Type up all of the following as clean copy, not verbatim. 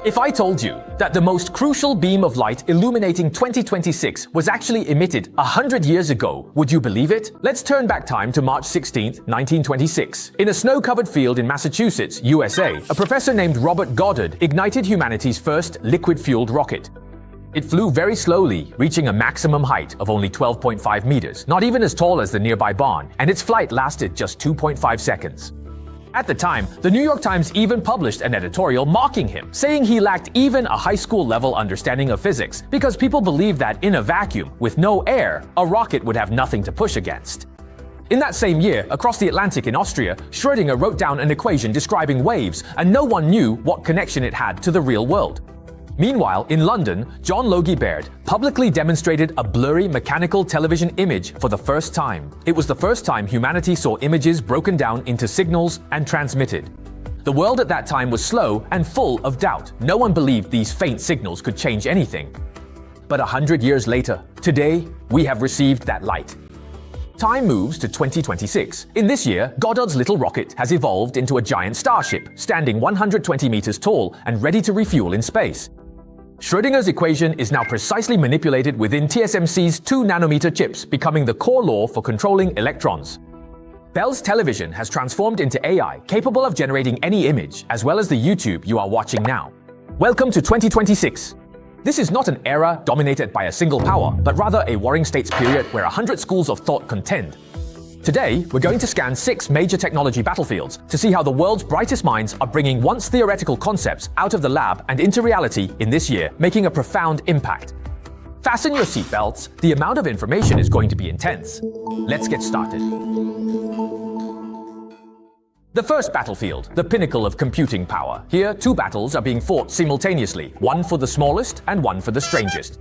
If I told you that the most crucial beam of light illuminating 2026 was actually emitted 100 years ago, would you believe it? Let's turn back time to March 16, 1926. In a snow-covered field in Massachusetts, USA, a professor named Robert Goddard ignited humanity's first liquid-fueled rocket. It flew very slowly, reaching a maximum height of only 12.5 meters, not even as tall as the nearby barn, and its flight lasted just 2.5 seconds. At the time, the New York Times even published an editorial mocking him, saying he lacked even a high school-level understanding of physics, because people believed that in a vacuum, with no air, a rocket would have nothing to push against. In that same year, across the Atlantic in Austria, Schrödinger wrote down an equation describing waves, and no one knew what connection it had to the real world. Meanwhile, in London, John Logie Baird publicly demonstrated a blurry mechanical television image for the first time. It was the first time humanity saw images broken down into signals and transmitted. The world at that time was slow and full of doubt. No one believed these faint signals could change anything. But 100 years later, today, we have received that light. Time moves to 2026. In this year, Goddard's little rocket has evolved into a giant starship, standing 120 meters tall and ready to refuel in space. Schrödinger's equation is now precisely manipulated within TSMC's 2-nanometer chips, becoming the core law for controlling electrons. Bell's television has transformed into AI, capable of generating any image, as well as the YouTube you are watching now. Welcome to 2026. This is not an era dominated by a single power, but rather a warring states period where 100 schools of thought contend. Today, we're going to scan 6 major technology battlefields to see how the world's brightest minds are bringing once theoretical concepts out of the lab and into reality in this year, making a profound impact. Fasten your seatbelts, the amount of information is going to be intense. Let's get started. The first battlefield, the pinnacle of computing power. Here, 2 battles are being fought simultaneously, one for the smallest and one for the strangest.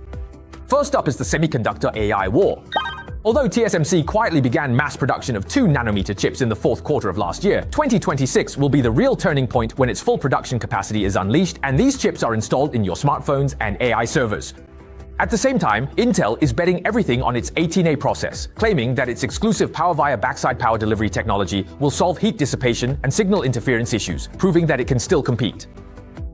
First up is the semiconductor AI war. Although TSMC quietly began mass production of 2-nanometer chips in the 4th quarter of last year, 2026 will be the real turning point when its full production capacity is unleashed and these chips are installed in your smartphones and AI servers. At the same time, Intel is betting everything on its 18A process, claiming that its exclusive power via backside power delivery technology will solve heat dissipation and signal interference issues, proving that it can still compete.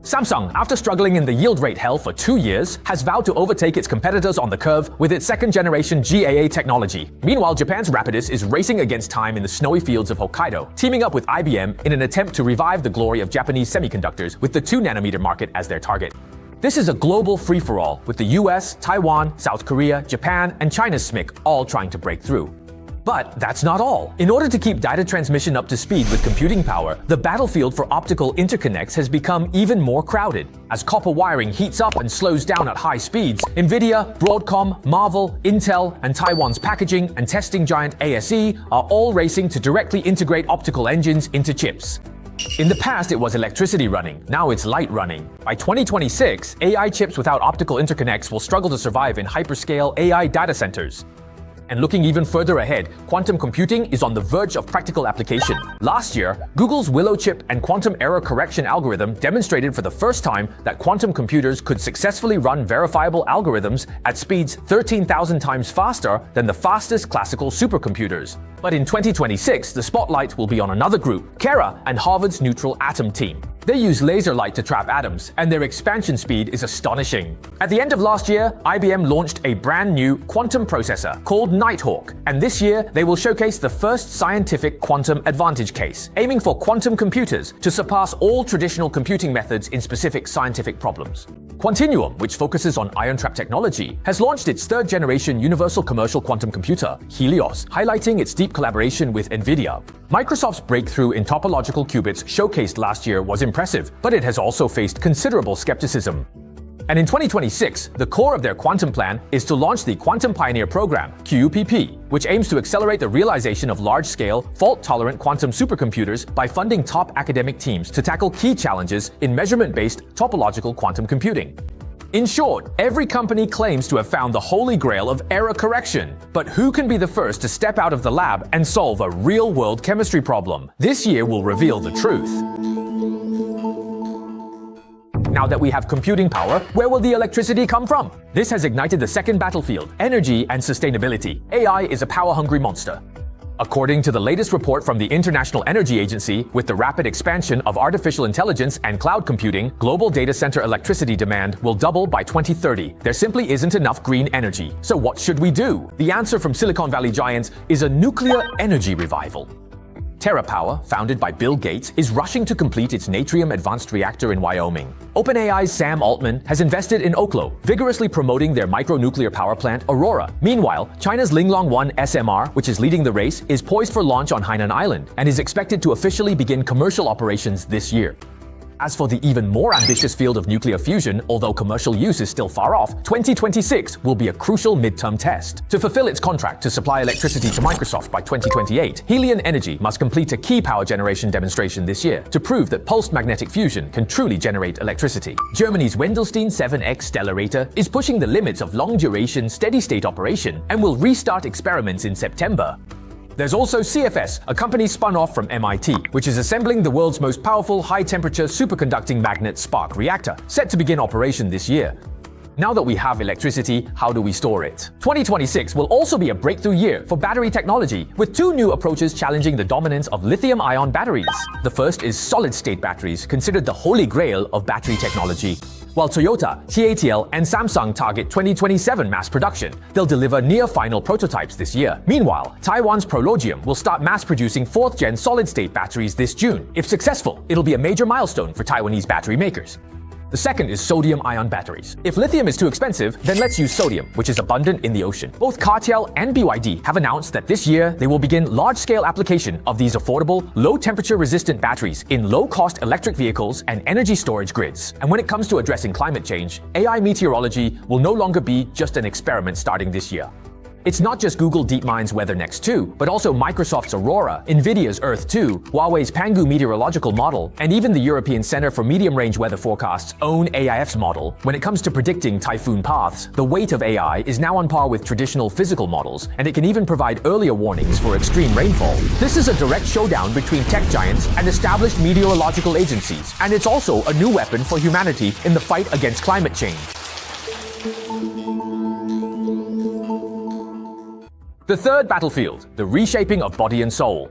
Samsung, after struggling in the yield rate hell for 2 years, has vowed to overtake its competitors on the curve with its 2nd-generation GAA technology. Meanwhile, Japan's Rapidus is racing against time in the snowy fields of Hokkaido, teaming up with IBM in an attempt to revive the glory of Japanese semiconductors with the 2-nanometer market as their target. This is a global free-for-all, with the US, Taiwan, South Korea, Japan, and China's SMIC all trying to break through. But that's not all. In order to keep data transmission up to speed with computing power, the battlefield for optical interconnects has become even more crowded. As copper wiring heats up and slows down at high speeds, Nvidia, Broadcom, Marvell, Intel, and Taiwan's packaging and testing giant ASE are all racing to directly integrate optical engines into chips. In the past, it was electricity running. Now it's light running. By 2026, AI chips without optical interconnects will struggle to survive in hyperscale AI data centers. And looking even further ahead, quantum computing is on the verge of practical application. Last year, Google's Willow chip and quantum error correction algorithm demonstrated for the first time that quantum computers could successfully run verifiable algorithms at speeds 13,000 times faster than the fastest classical supercomputers. But in 2026, the spotlight will be on another group, Kara and Harvard's neutral atom team. They use laser light to trap atoms, and their expansion speed is astonishing. At the end of last year, IBM launched a brand new quantum processor called Nighthawk, and this year they will showcase the first scientific quantum advantage case, aiming for quantum computers to surpass all traditional computing methods in specific scientific problems. Quantinuum, which focuses on ion trap technology, has launched its 3rd-generation universal commercial quantum computer, Helios, highlighting its deep collaboration with NVIDIA. Microsoft's breakthrough in topological qubits showcased last year was impressive, but it has also faced considerable skepticism. And in 2026, the core of their quantum plan is to launch the Quantum Pioneer Program, QPP, which aims to accelerate the realization of large-scale, fault-tolerant quantum supercomputers by funding top academic teams to tackle key challenges in measurement-based topological quantum computing. In short, every company claims to have found the holy grail of error correction. But who can be the first to step out of the lab and solve a real-world chemistry problem? This year will reveal the truth. Now that we have computing power, where will the electricity come from? This has ignited the second battlefield, energy and sustainability. AI is a power-hungry monster. According to the latest report from the International Energy Agency, with the rapid expansion of artificial intelligence and cloud computing, global data center electricity demand will double by 2030. There simply isn't enough green energy. So what should we do? The answer from Silicon Valley giants is a nuclear energy revival. TerraPower, founded by Bill Gates, is rushing to complete its Natrium advanced reactor in Wyoming. OpenAI's Sam Altman has invested in Oklo, vigorously promoting their micronuclear power plant, Aurora. Meanwhile, China's Linglong 1 SMR, which is leading the race, is poised for launch on Hainan Island and is expected to officially begin commercial operations this year. As for the even more ambitious field of nuclear fusion, although commercial use is still far off, 2026 will be a crucial midterm test. To fulfill its contract to supply electricity to Microsoft by 2028, Helion Energy must complete a key power generation demonstration this year to prove that pulsed magnetic fusion can truly generate electricity. Germany's Wendelstein 7X Stellarator is pushing the limits of long-duration, steady-state operation and will restart experiments in September. There's also CFS, a company spun off from MIT, which is assembling the world's most powerful high-temperature superconducting magnet spark reactor, set to begin operation this year. Now that we have electricity, how do we store it? 2026 will also be a breakthrough year for battery technology, with two new approaches challenging the dominance of lithium-ion batteries. The first is solid-state batteries, considered the holy grail of battery technology. While Toyota, CATL, and Samsung target 2027 mass production, they'll deliver near-final prototypes this year. Meanwhile, Taiwan's Prologium will start mass-producing 4th-gen solid-state batteries this June. If successful, it'll be a major milestone for Taiwanese battery makers. The second is sodium-ion batteries. If lithium is too expensive, then let's use sodium, which is abundant in the ocean. Both Cartier and BYD have announced that this year they will begin large-scale application of these affordable, low-temperature resistant batteries in low-cost electric vehicles and energy storage grids. And when it comes to addressing climate change, AI meteorology will no longer be just an experiment starting this year. It's not just Google DeepMind's WeatherNext 2, but also Microsoft's Aurora, Nvidia's Earth 2, Huawei's Pangu meteorological model, and even the European Center for Medium-Range Weather Forecast's own AIF's model. When it comes to predicting typhoon paths, the weight of AI is now on par with traditional physical models, and it can even provide earlier warnings for extreme rainfall. This is a direct showdown between tech giants and established meteorological agencies, and it's also a new weapon for humanity in the fight against climate change. The third battlefield, the reshaping of body and soul.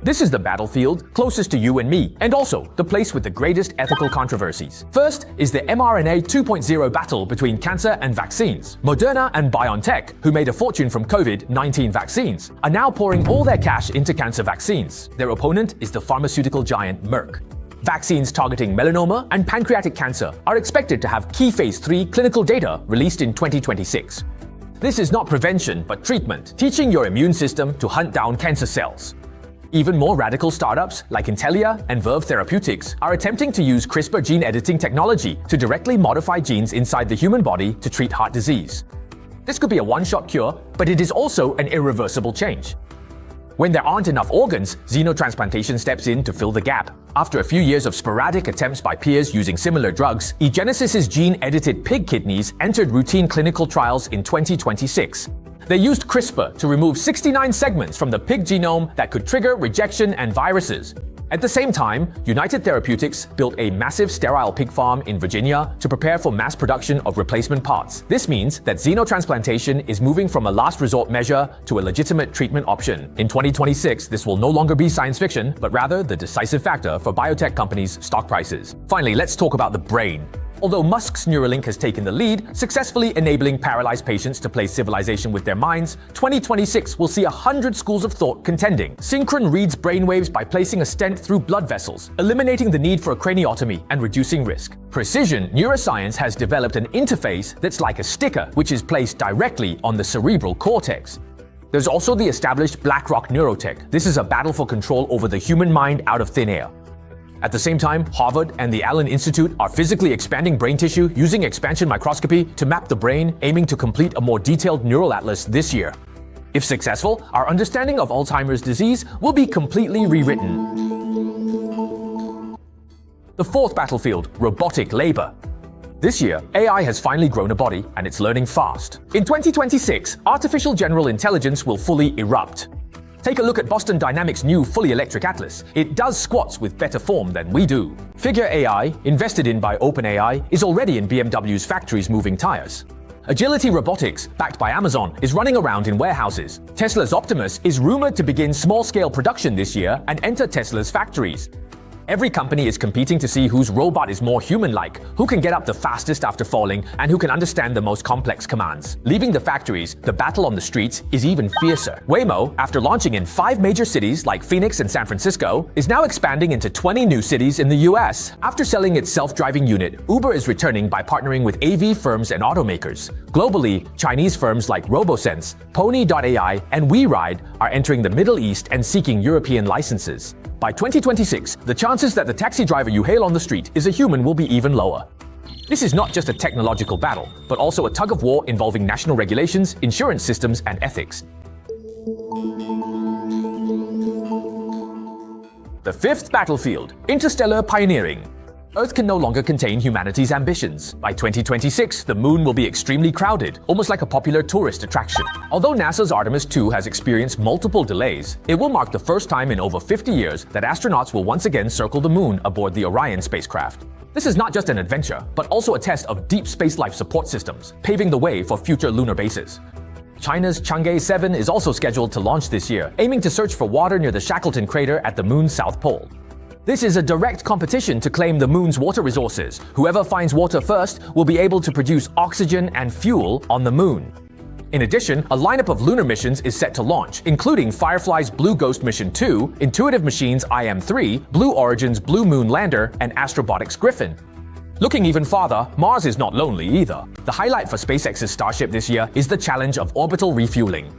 This is the battlefield closest to you and me, and also the place with the greatest ethical controversies. First is the mRNA 2.0 battle between cancer and vaccines. Moderna and BioNTech, who made a fortune from COVID-19 vaccines, are now pouring all their cash into cancer vaccines. Their opponent is the pharmaceutical giant Merck. Vaccines targeting melanoma and pancreatic cancer are expected to have key phase 3 clinical data released in 2026. This is not prevention, but treatment, teaching your immune system to hunt down cancer cells. Even more radical startups like Intellia and Verve Therapeutics are attempting to use CRISPR gene editing technology to directly modify genes inside the human body to treat heart disease. This could be a one-shot cure, but it is also an irreversible change. When there aren't enough organs, xenotransplantation steps in to fill the gap. After a few years of sporadic attempts by peers using similar drugs, eGenesis's gene-edited pig kidneys entered routine clinical trials in 2026. They used CRISPR to remove 69 segments from the pig genome that could trigger rejection and viruses. At the same time, United Therapeutics built a massive sterile pig farm in Virginia to prepare for mass production of replacement parts. This means that xenotransplantation is moving from a last resort measure to a legitimate treatment option. In 2026, this will no longer be science fiction, but rather the decisive factor for biotech companies' stock prices. Finally, let's talk about the brain. Although Musk's Neuralink has taken the lead, successfully enabling paralyzed patients to play civilization with their minds, 2026 will see 100 schools of thought contending. Synchron reads brainwaves by placing a stent through blood vessels, eliminating the need for a craniotomy and reducing risk. Precision Neuroscience has developed an interface that's like a sticker, which is placed directly on the cerebral cortex. There's also the established BlackRock Neurotech. This is a battle for control over the human mind out of thin air. At the same time, Harvard and the Allen Institute are physically expanding brain tissue using expansion microscopy to map the brain, aiming to complete a more detailed neural atlas this year. If successful, our understanding of Alzheimer's disease will be completely rewritten. The fourth battlefield, robotic labor. This year, AI has finally grown a body, and it's learning fast. In 2026, artificial general intelligence will fully erupt. Take a look at Boston Dynamics' new fully electric Atlas. It does squats with better form than we do. Figure AI, invested in by OpenAI, is already in BMW's factories moving tires. Agility Robotics, backed by Amazon, is running around in warehouses. Tesla's Optimus is rumored to begin small-scale production this year and enter Tesla's factories. Every company is competing to see whose robot is more human-like, who can get up the fastest after falling, and who can understand the most complex commands. Leaving the factories, the battle on the streets is even fiercer. Waymo, after launching in 5 major cities like Phoenix and San Francisco, is now expanding into 20 new cities in the US. After selling its self-driving unit, Uber is returning by partnering with AV firms and automakers. Globally, Chinese firms like RoboSense, Pony.ai, and WeRide are entering the Middle East and seeking European licenses. By 2026, the chances that the taxi driver you hail on the street is a human will be even lower. This is not just a technological battle, but also a tug-of-war involving national regulations, insurance systems, and ethics. The fifth battlefield, interstellar pioneering. Earth can no longer contain humanity's ambitions. By 2026, the moon will be extremely crowded, almost like a popular tourist attraction. Although NASA's Artemis 2 has experienced multiple delays, it will mark the first time in over 50 years that astronauts will once again circle the moon aboard the Orion spacecraft. This is not just an adventure, but also a test of deep space life support systems, paving the way for future lunar bases. China's Chang'e 7 is also scheduled to launch this year, aiming to search for water near the Shackleton crater at the moon's south pole. This is a direct competition to claim the moon's water resources. Whoever finds water first will be able to produce oxygen and fuel on the moon. In addition, a lineup of lunar missions is set to launch, including Firefly's Blue Ghost Mission 2, Intuitive Machines IM-3, Blue Origin's Blue Moon Lander, and Astrobotic's Griffin. Looking even farther, Mars is not lonely either. The highlight for SpaceX's Starship this year is the challenge of orbital refueling.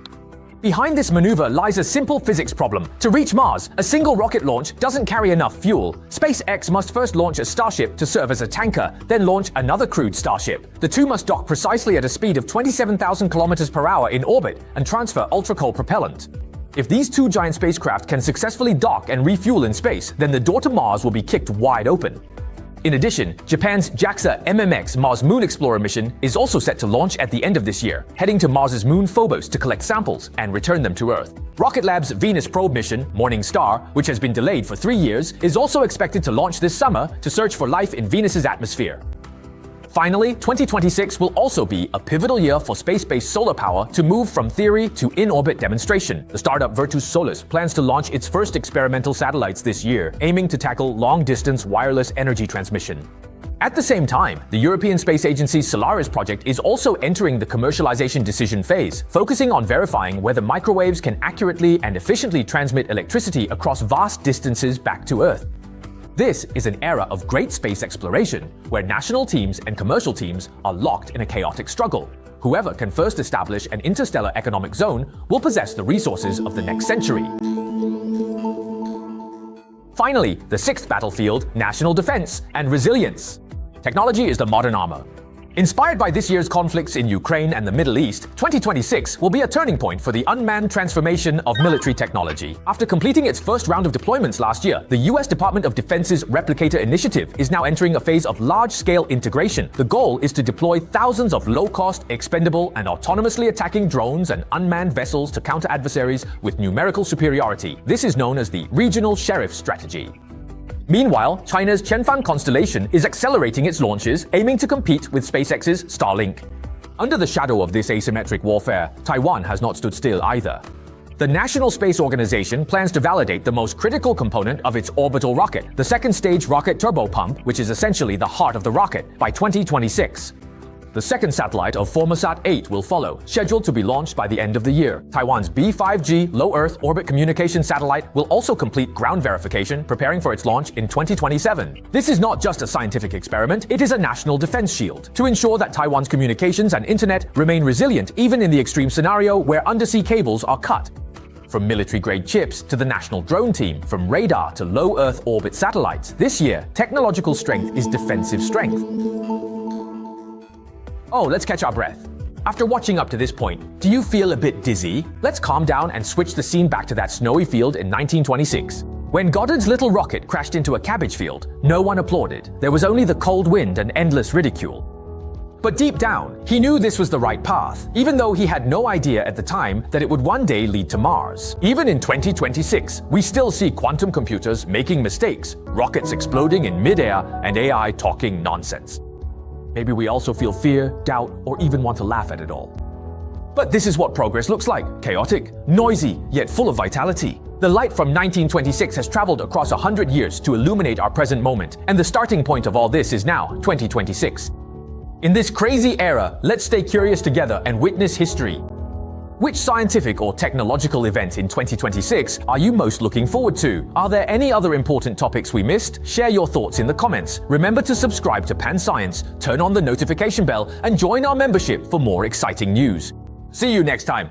Behind this maneuver lies a simple physics problem. To reach Mars, a single rocket launch doesn't carry enough fuel. SpaceX must first launch a Starship to serve as a tanker, then launch another crewed Starship. The two must dock precisely at a speed of 27,000 kilometers per hour in orbit and transfer ultra-cold propellant. If these two giant spacecraft can successfully dock and refuel in space, then the door to Mars will be kicked wide open. In addition, Japan's JAXA MMX Mars Moon Explorer mission is also set to launch at the end of this year, heading to Mars's moon Phobos to collect samples and return them to Earth. Rocket Lab's Venus probe mission, Morning Star, which has been delayed for 3 years, is also expected to launch this summer to search for life in Venus's atmosphere. Finally, 2026 will also be a pivotal year for space-based solar power to move from theory to in-orbit demonstration. The startup Virtus Solis plans to launch its first experimental satellites this year, aiming to tackle long-distance wireless energy transmission. At the same time, the European Space Agency's Solaris project is also entering the commercialization decision phase, focusing on verifying whether microwaves can accurately and efficiently transmit electricity across vast distances back to Earth. This is an era of great space exploration, where national teams and commercial teams are locked in a chaotic struggle. Whoever can first establish an interstellar economic zone will possess the resources of the next century. Finally, the sixth battlefield, national defense and resilience. Technology is the modern armor. Inspired by this year's conflicts in Ukraine and the Middle East, 2026 will be a turning point for the unmanned transformation of military technology. After completing its first round of deployments last year, the US Department of Defense's Replicator Initiative is now entering a phase of large-scale integration. The goal is to deploy thousands of low-cost, expendable, and autonomously attacking drones and unmanned vessels to counter adversaries with numerical superiority. This is known as the Regional Sheriff Strategy. Meanwhile, China's Qianfan constellation is accelerating its launches, aiming to compete with SpaceX's Starlink. Under the shadow of this asymmetric warfare, Taiwan has not stood still either. The National Space Organization plans to validate the most critical component of its orbital rocket, the second-stage rocket turbopump, which is essentially the heart of the rocket, by 2026. The second satellite of Formosat 8 will follow, scheduled to be launched by the end of the year. Taiwan's B5G low Earth orbit communication satellite will also complete ground verification, preparing for its launch in 2027. This is not just a scientific experiment, it is a national defense shield to ensure that Taiwan's communications and internet remain resilient even in the extreme scenario where undersea cables are cut. From military-grade chips to the national drone team, from radar to low Earth orbit satellites, this year, technological strength is defensive strength. Oh, let's catch our breath. After watching up to this point, do you feel a bit dizzy? Let's calm down and switch the scene back to that snowy field in 1926. When Goddard's little rocket crashed into a cabbage field, no one applauded. There was only the cold wind and endless ridicule. But deep down, he knew this was the right path, even though he had no idea at the time that it would one day lead to Mars. Even in 2026, we still see quantum computers making mistakes, rockets exploding in mid-air, and AI talking nonsense. Maybe we also feel fear, doubt, or even want to laugh at it all. But this is what progress looks like: chaotic, noisy, yet full of vitality. The light from 1926 has traveled across 100 years to illuminate our present moment, and the starting point of all this is now 2026. In this crazy era, let's stay curious together and witness history. Which scientific or technological event in 2026 are you most looking forward to? Are there any other important topics we missed? Share your thoughts in the comments. Remember to subscribe to PanScience, turn on the notification bell, and join our membership for more exciting news. See you next time.